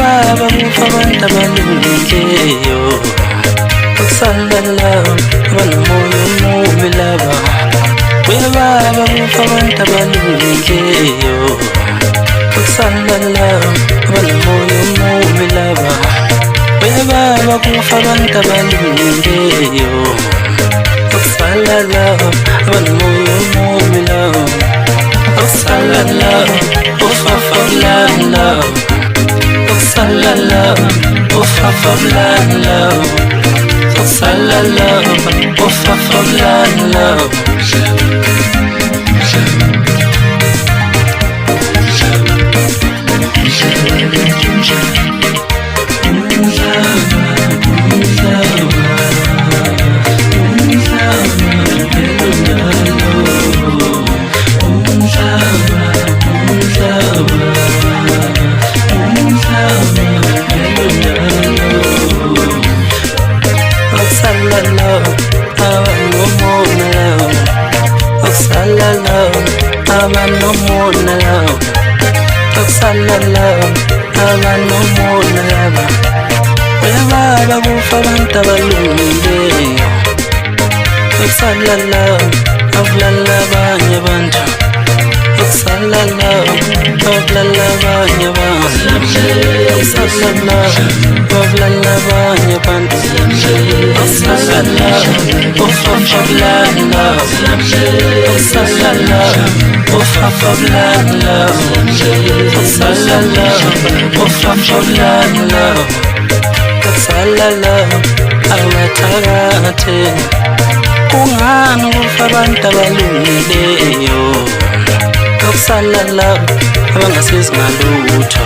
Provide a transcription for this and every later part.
Baba mufa abantu abalungileyo ukusala abanomoya omubi laba baba mufa abantu abalungileyo ukusala abanomoya omubi laba baba kufa abantu abalungileyo ukusala abanomoya omubi laba ukusala ufafabulala Salala, ufafabulala, salala, ufafabulala. Baba kufa abantu abalungileyo ukusala abulala abanye abantu ukusala abulala abanye abantu ukusala abulala abanye abantu ukusala ufafabulala ukusala ufafabulala ukusala ufafabulala Salala, awathakathe kungani kufa abantu abalungileyo ukusalala abangasizi ngalutho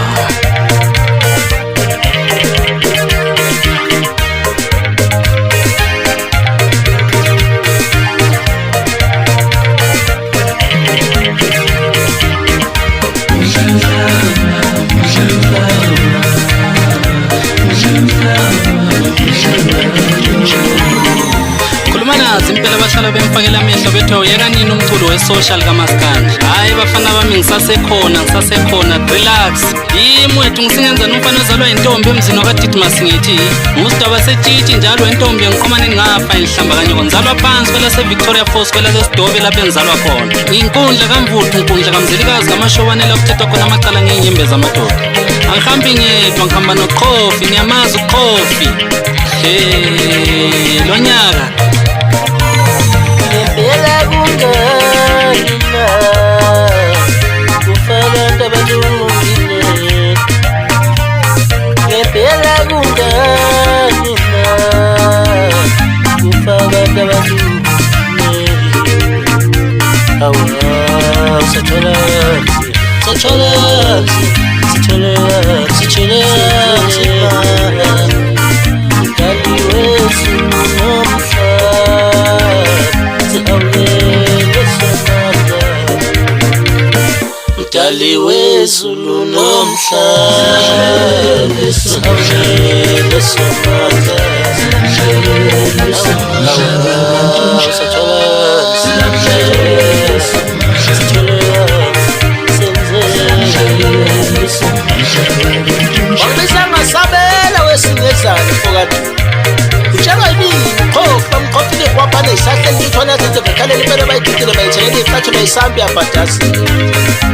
impela bahlala bemfakela amehlo bethu uyeka nini umculo we-social kamaskandi hayi bafana bami ngisasekhona relax yimi wethu ngisingenza nomfana ozalwa intombi emzini wakadidi masingithi ngusdaba setshitshi njalo intombi engiqomane ningafa enhlamba kanye konzalwa phansi kwelase-Victoria Falls kwelase-Sidobe lapho engizalwa khona inkundla kamvuthu inkundla kamzelikazi kamashobane la kuthethwa khona amacala ngey'nyimbe zamadoda angihambi ngedwa ngihamba noqhofi ngiyamazi uqhofi lo nyaka Bela kungani na kufa abantu abalungile Bela kungani na kufa abantu abalungile Awa sathola Mdali wezulu nomhlaba sawule somandla Sabela wesingezana phakathi Ushaka yini khofa mqophile kwaphana isahle ngithona zenze bekhalele impela bayididile bayithekele iflathe bayisambi yabhadasi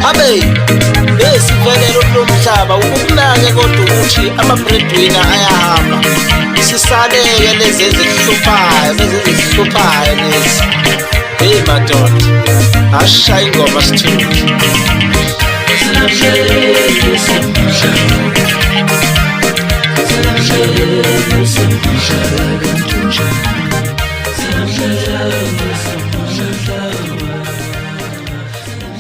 Habe besivelele kulomhlaba ukunake kodwa ukuthi ama-breadwinner ayahamba sisaleke lezi ezihluphayo lezi hey madoda ashaya ingoma sithule